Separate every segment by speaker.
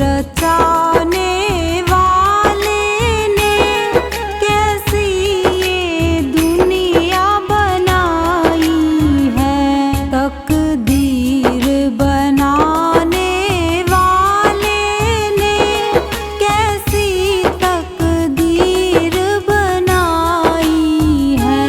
Speaker 1: रचाने वाले ने कैसी ये दुनिया बनाई है। तकदीर बनाने वाले ने कैसी तकदीर बनाई है।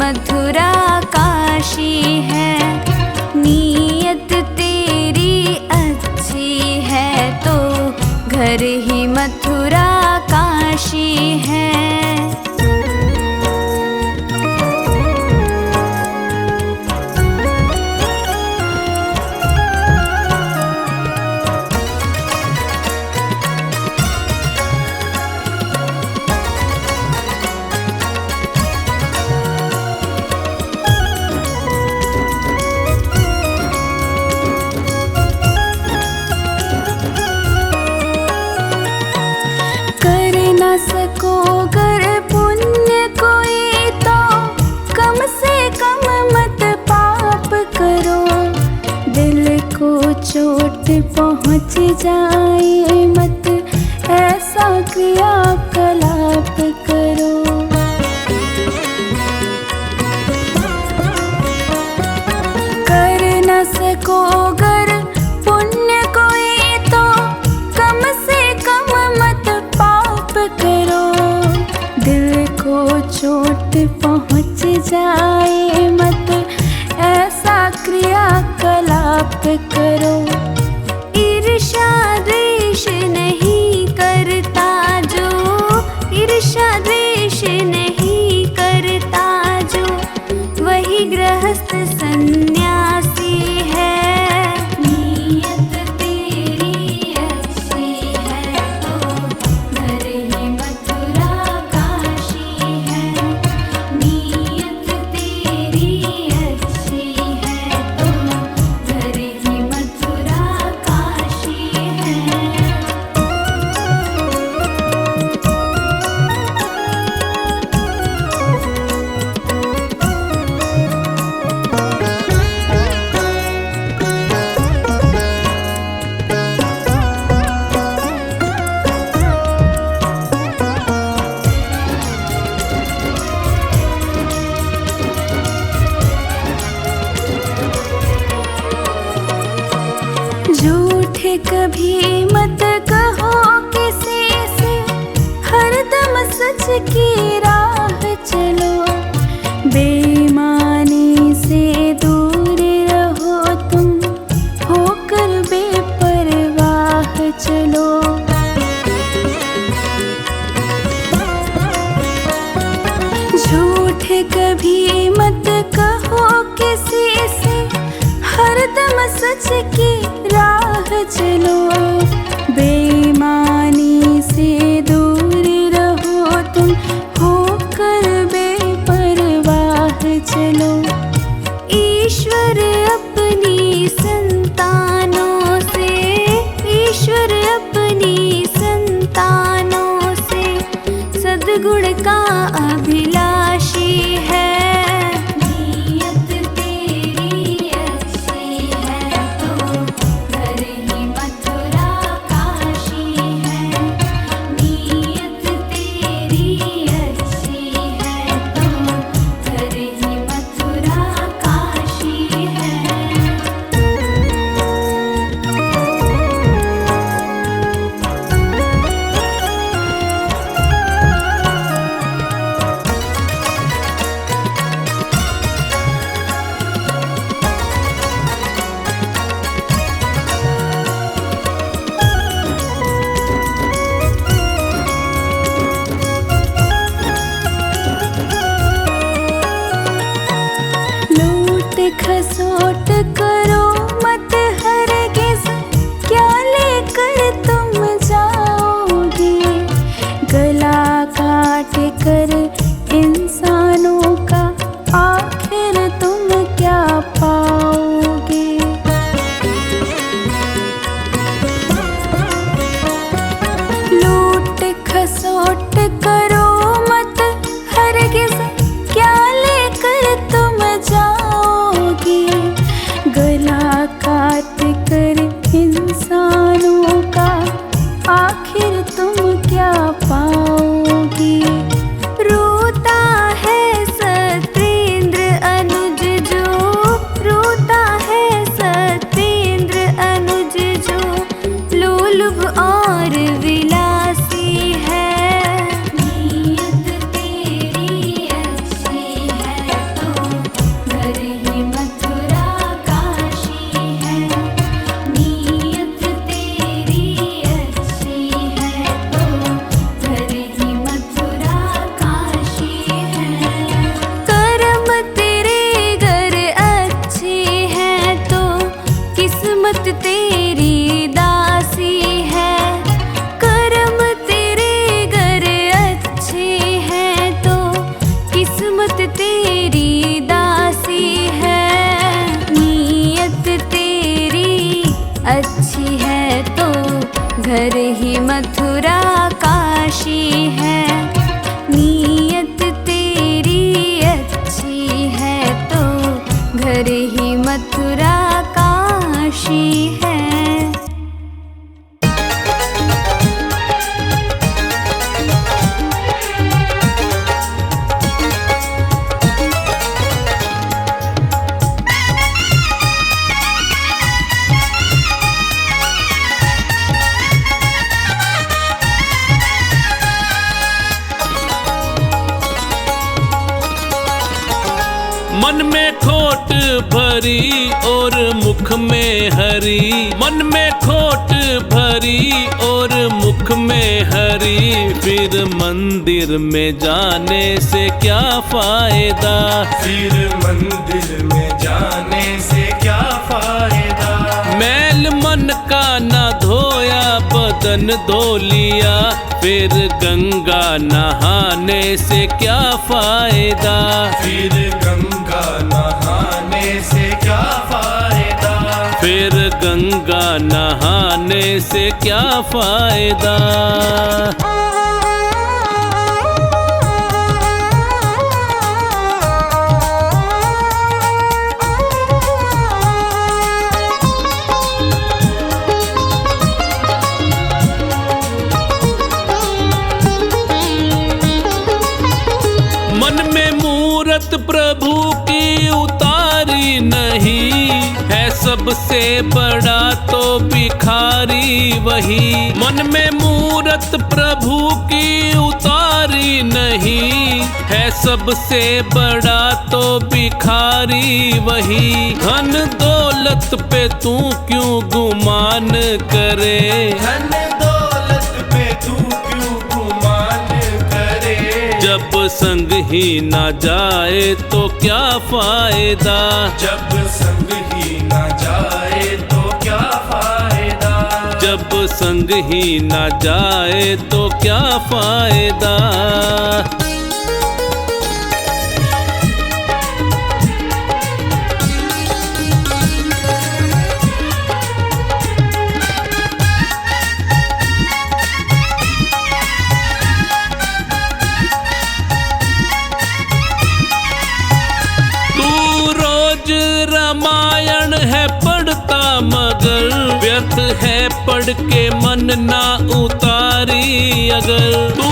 Speaker 1: मथुरा काशी है। नीयत तेरी अच्छी है तो घर ही मथुरा काशी है। सको कर पुण्य कोई तो कम से कम मत पाप करो। दिल को चोट पहुँच जाए मत ऐसा क्रियाकलाप करो। कर न सको गर पुण्य कोई तो कम से कम मत पाप करो। दिल को चोट पहुँच जाए मत ऐसा क्रियाकलाप करो। ईर्ष्या द्वेष नहीं करता जो, ईर्ष्या द्वेष नहीं करता जो, वही गृहस्थ सन्यासी है। नीयत तेरी अच्छी है तो घर ही मथुरा काशी है। नीयत तेरी अच्छी है तो घर ही मथुरा काशी है। झूठ कभी मत कहो किसी से, हरदम सच की राह चलो। बेईमानी से दूर रहो तुम, होकर बेपरवाह चलो। झूठ कभी मत कहो किसी से, हरदम सच की राह चलो। बेईमानी से दूर रहो तुम, होकर बेपरवाह चलो। ईश्वर अपनी संतानों से, ईश्वर अपनी संतानों से सद्गुण का अभिलाषी है। नीयत तेरी अच्छी है तो घर ही मथुरा काशी है। नीयत तेरी अच्छी है तो घर ही मथुरा काशी है। खसोट करो मत हरगिज़, क्या लेकर तुम जाओगे। गला काट कर इंसानों का आखिर तुम क्या पाओगे। लूट खसोट करो मत हरगिज़, क्या लेकर तुम जाओगे। घर ही मथुरा काशी है।
Speaker 2: मन में खोट भरी और मुख में हरी, मन में खोट भरी और मुख में हरी, फिर मंदिर में जाने से क्या फायदा,
Speaker 3: फिर मंदिर में जाने से क्या फायदा।
Speaker 2: मैल मन का ना धोया बदन धो लिया, फिर गंगा नहाने से क्या फायदा,
Speaker 3: फिर गंगा नहाने से क्या फायदा।
Speaker 2: फिर गंगा नहाने से क्या फायदा। मन में मूरत प्रभु की उतारी नहीं, है सबसे बड़ा तो भिखारी वही। मन में मूरत प्रभु की उतारी नहीं, है सबसे बड़ा तो भिखारी वही। धन दौलत पे तू क्यों गुमान करे,
Speaker 3: धन दौलत पे तू क्यों गुमान करे।
Speaker 2: जब संग ही ना जाए तो क्या फायदा,
Speaker 3: जब संग ही ना जाए तो क्या फायदा।
Speaker 2: जब संग ही ना जाए तो क्या फायदा। रामायण है पढ़ता मगर व्यर्थ है पढ़ के मन ना उतारी अगर। तू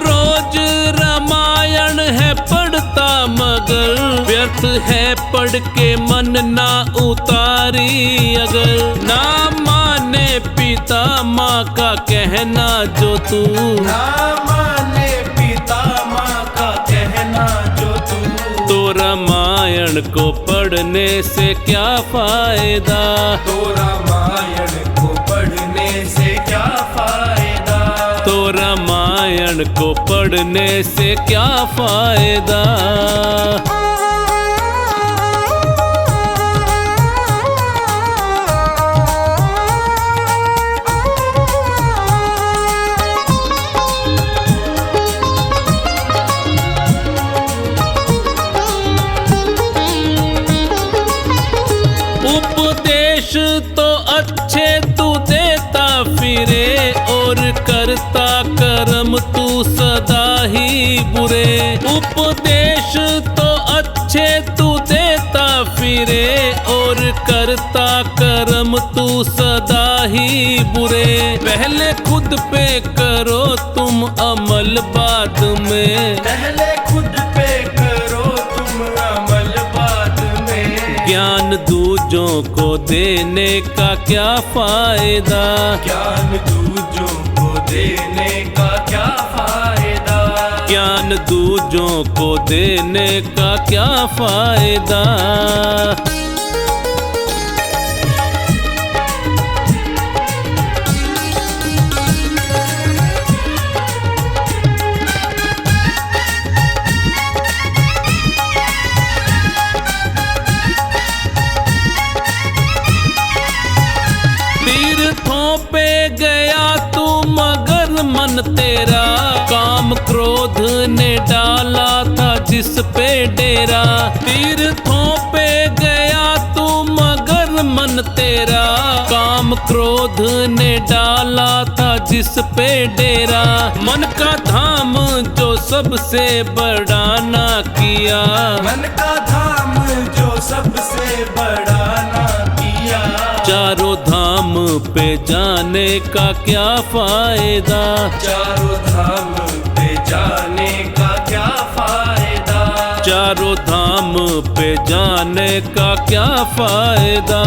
Speaker 2: रोज रामायण है पढ़ता मगर व्यर्थ है पढ़ के मन ना उतारी अगर। ना माने पिता माँ का कहना जो तू,
Speaker 3: ना माने पिता माँ का कहना जो तू,
Speaker 2: तो रामायण को पढ़ने से क्या फायदा,
Speaker 3: तो रामायण को पढ़ने से क्या फायदा।
Speaker 2: तो रामायण को पढ़ने से क्या फायदा। उपदेश तो अच्छे तू देता फिरे और करता कर्म तू सदा ही बुरे। उपदेश तो अच्छे तू देता फिरे और करता कर्म तू सदा ही बुरे। पहले खुद पे करो तुम अमल बाद में,
Speaker 3: पहले खुद पे करो तुम अमल बाद में।
Speaker 2: ज्ञान दूजों को देने का क्या फायदा,
Speaker 3: ज्ञान दूजों को देने का क्या फायदा।
Speaker 2: ज्ञान दूजों को देने का क्या फायदा। तीर्थों पे गया तू मगर मन तेरा काम क्रोध ने डाला था जिस पे डेरा। तीर्थों पे गया तू मगर मन तेरा काम क्रोध ने डाला था जिस पे डेरा। मन का धाम जो सबसे बड़ा ना किया,
Speaker 3: मन का धाम जो को सबसे बड़ा ना किया।
Speaker 2: चारों धाम पे जाने का क्या फायदा,
Speaker 3: चारों धाम पे जाने का क्या फायदा,
Speaker 2: चारों धाम पे जाने का क्या फायदा।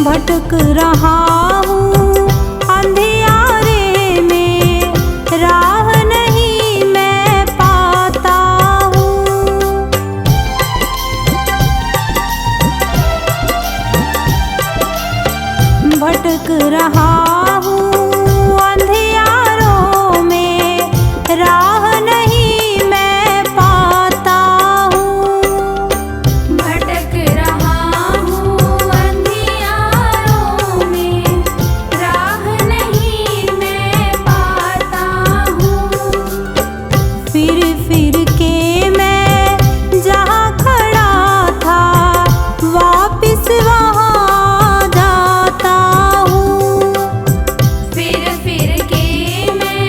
Speaker 1: भटक रहा हूँ अंधियारे में, राह नहीं मैं पाता हूँ। भटक रहा हूँ अंधियारों में, राह नहीं मैं पाता हूँ। भटक रहा हूँ अंधियारों में, राह नहीं मैं पाता हूँ। फिर फिर के मैं जहाँ खड़ा था, वापिस वहाँ जाता हूँ। फिर फिर के मैं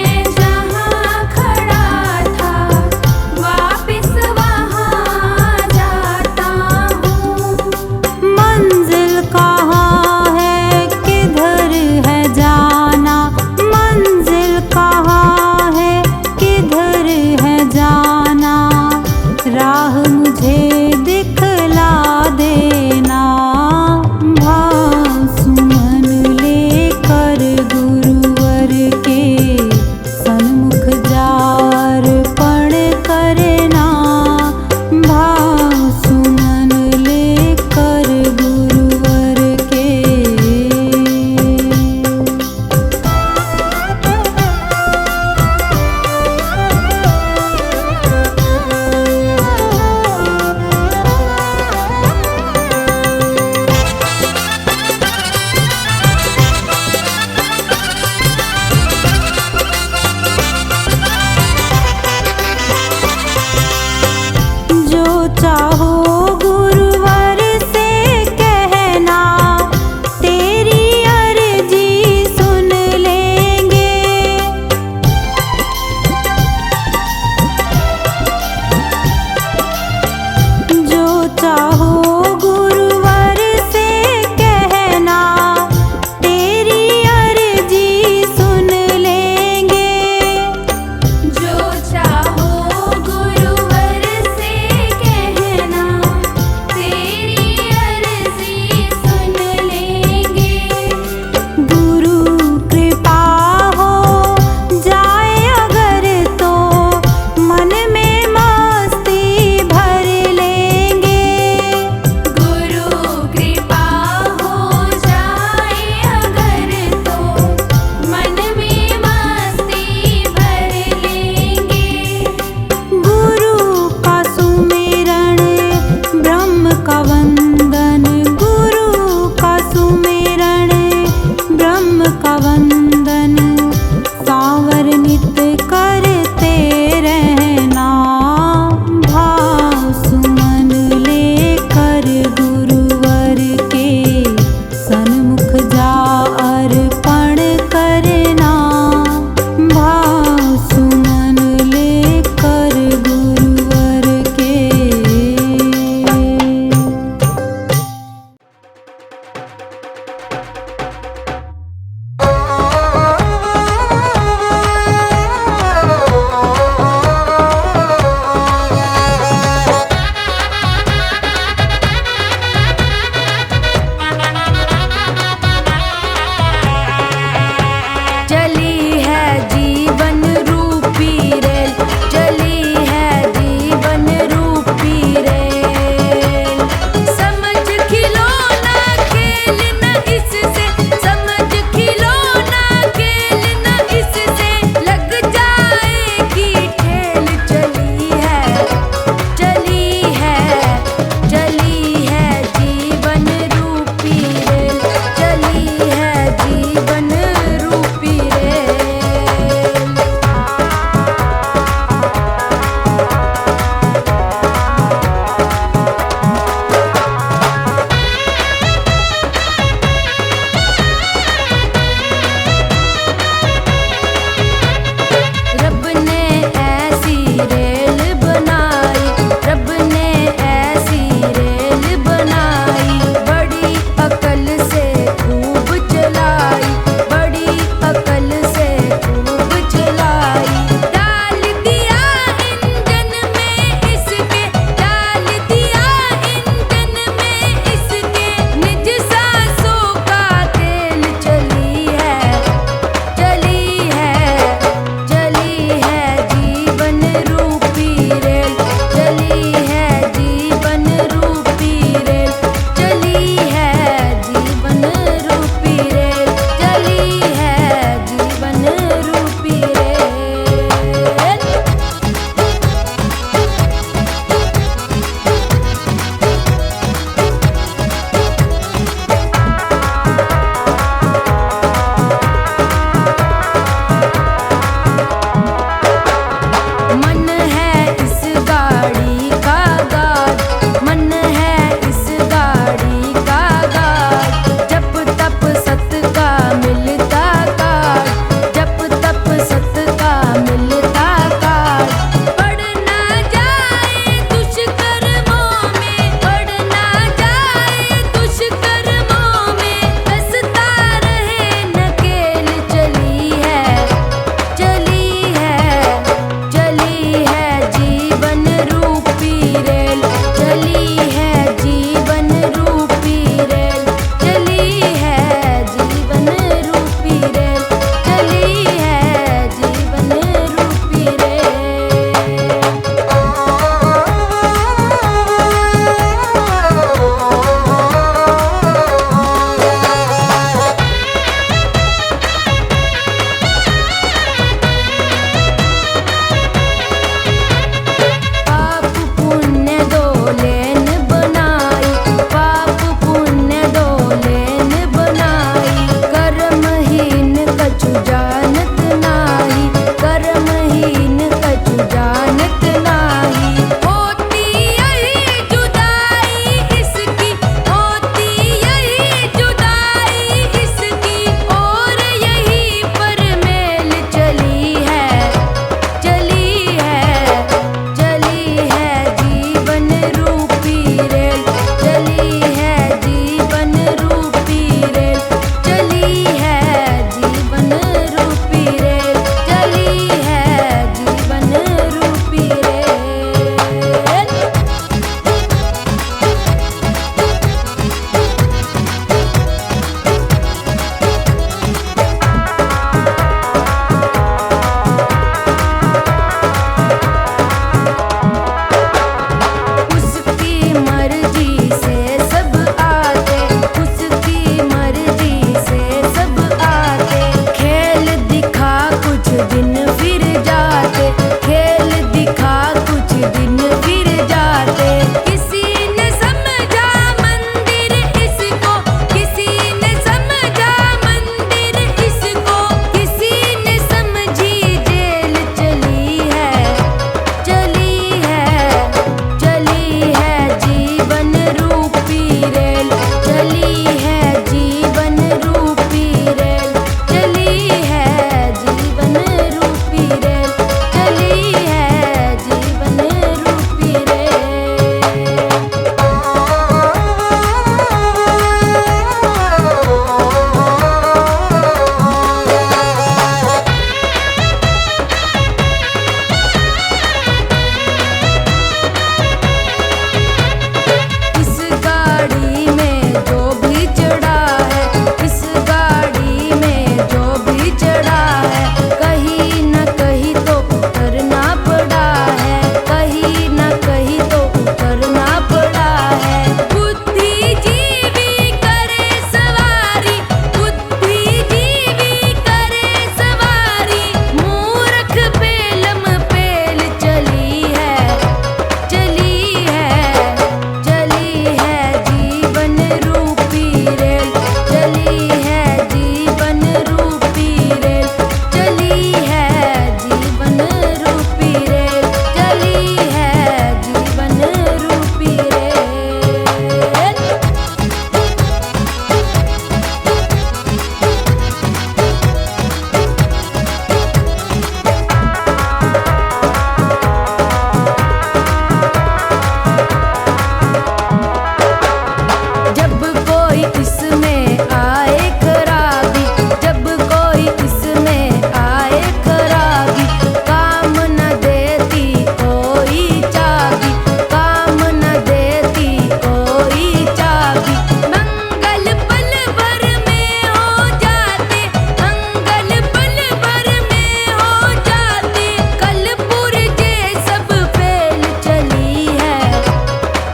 Speaker 1: इसमें आए खराबी, जब कोई इसमें आए खराबी, काम न देती कोई चाबी, काम न देती कोई चाबी। मंगल पल भर में हो जाते, मंगल पल भर में हो जाते, कल पुरजे सब फेल चली है,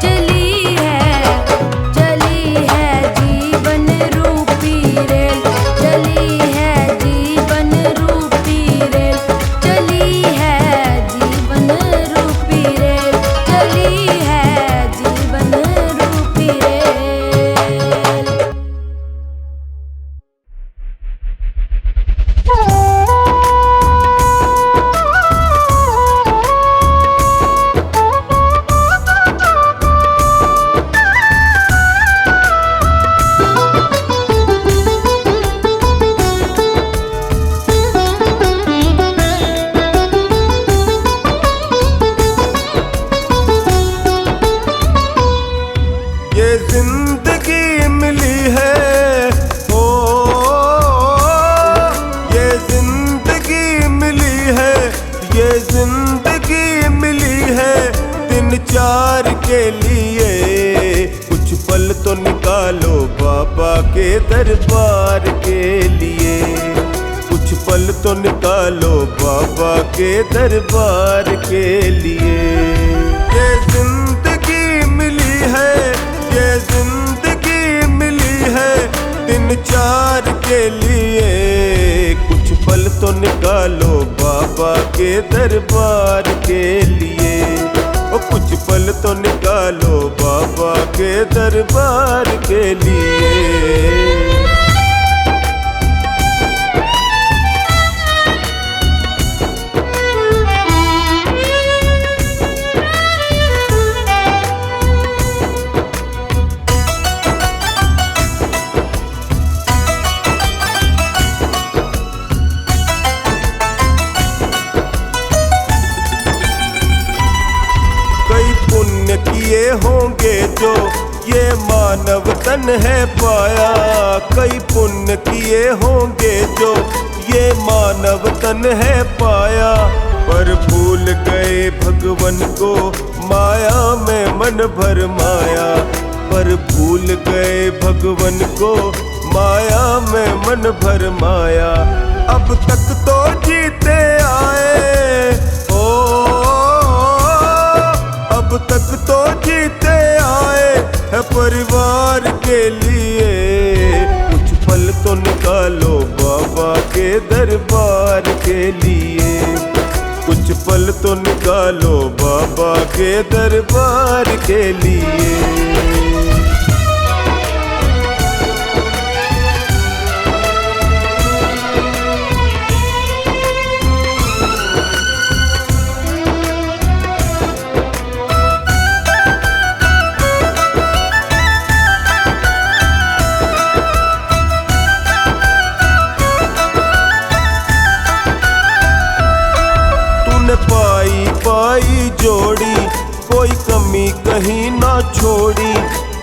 Speaker 1: चली है, चली है जीवन रूपी रेल, चली है जीवन रूपी रेल, चली है जीवन रूपी रेल, चली है जीवन रूपी रेल।
Speaker 3: ये जिंदगी मिली है, ओ ये जिंदगी मिली है, ये जिंदगी मिली है दिन चार के लिए। कुछ पल तो निकालो बाबा के दरबार के लिए, कुछ पल तो निकालो बाबा के दरबार के लिए। ये जिंदगी मिली है, ये जिंदगी मिली है दिन चार के लिए। कुछ पल तो निकालो बाबा के दरबार के लिए, और कुछ पल तो निकालो बाबा के दरबार के लिए। कई पुण्य किए होंगे जो ये मानव तन है पाया, कई पुण्य किए होंगे जो ये मानव तन है पाया। पर भूल गए भगवन को माया में मन भर माया, पर भूल गए भगवन को माया में मन भर माया। अब तक तो जीते आए, ओ अब तक तो जीते आए है परिवार के लिए। कुछ पल तो निकालो बाबा के दरबार के लिए, कुछ पल तो निकालो बाबा के दरबार के लिए। पाई पाई जोड़ी कोई कमी कहीं ना छोड़ी,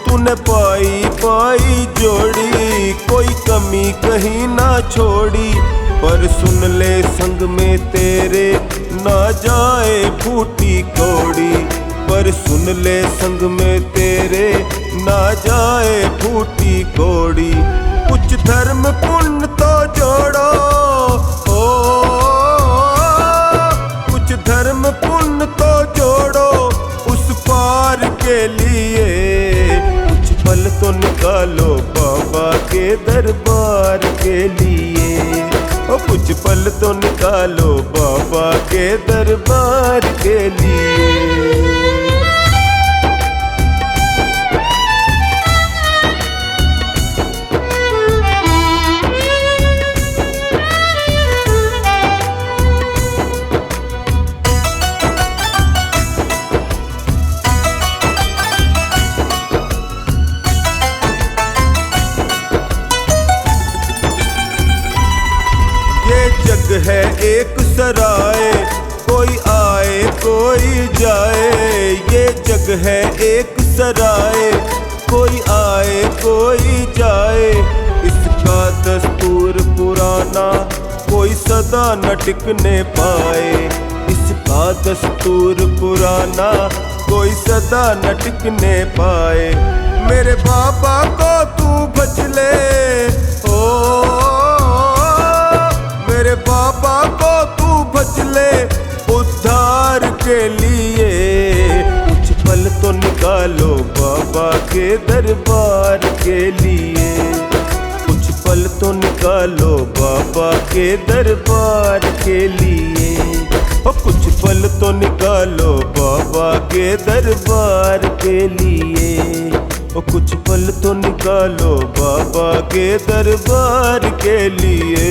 Speaker 3: तूने पाई पाई जोड़ी कोई कमी कहीं ना छोड़ी। पर सुन ले संग में तेरे ना जाए फूटी कौड़ी, पर सुन ले संग में तेरे ना जाए फूटी कौड़ी। कुछ धर्म पुण्य तो जोड़ो, धर्म पुण्य तो जोड़ो उस पार के लिए। कुछ पल तो निकालो बाबा के दरबार के लिए, और कुछ पल तो निकालो बाबा के दरबार के लिए। जग है एक सराय, कोई आए कोई जाए। ये जग है एक सराय, कोई आए कोई जाए। सदा न टिकने पाए। इसका दस्तूर पुराना कोई सदा न टिकने पाए। मेरे बाबा को तू बच ले, ओ मेरे बाबा को तू बच ले उद्धार के लिए। कुछ पल तो निकालो बाबा के दरबार के लिए। कुछ पल तो निकालो बाबा के दरबार के लिए। और कुछ पल तो निकालो बाबा के दरबार के लिए। और कुछ पल तो निकालो बाबा के दरबार के लिए।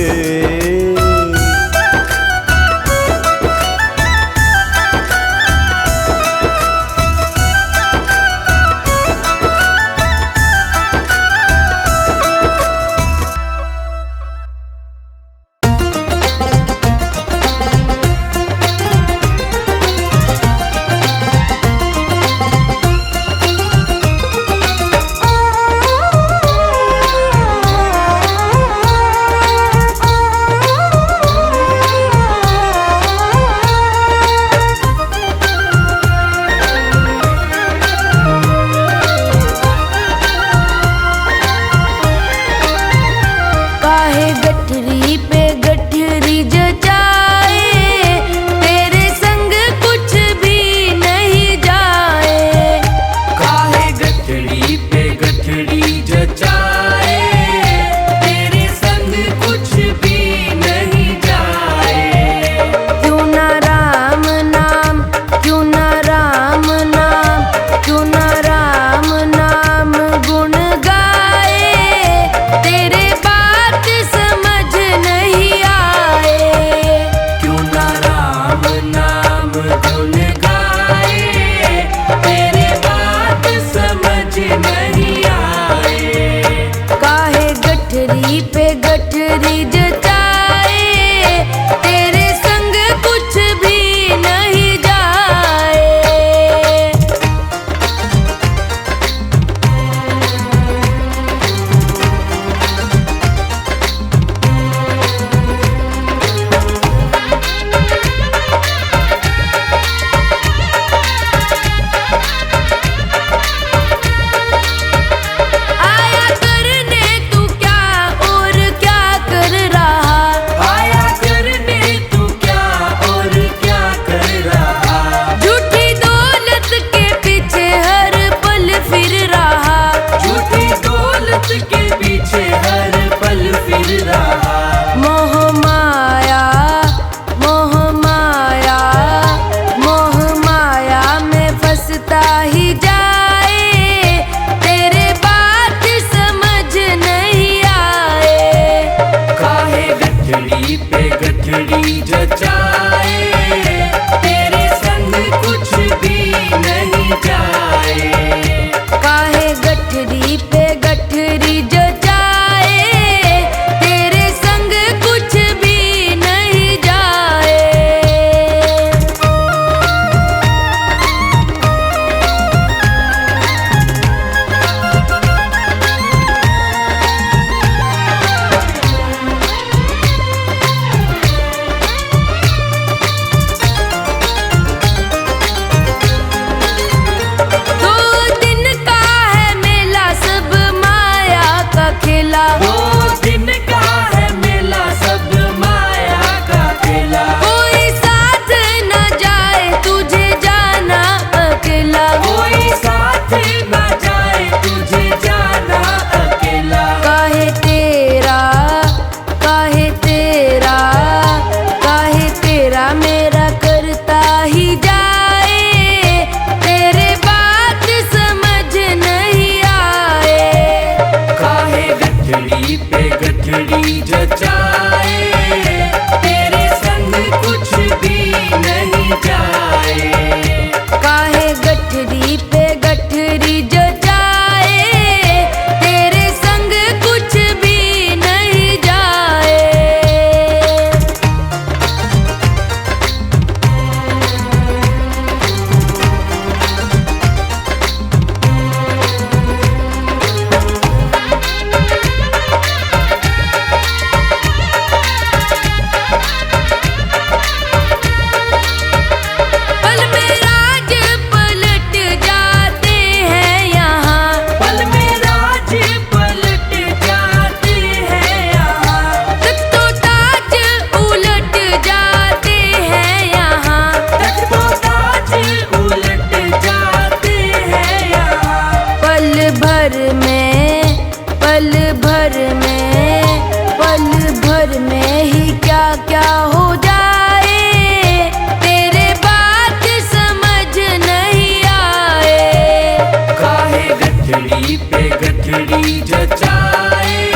Speaker 1: पल भर में ही क्या क्या हो जाए, तेरे बात समझ नहीं आए।
Speaker 4: काहे गठड़ी पे गठड़ी जचाए,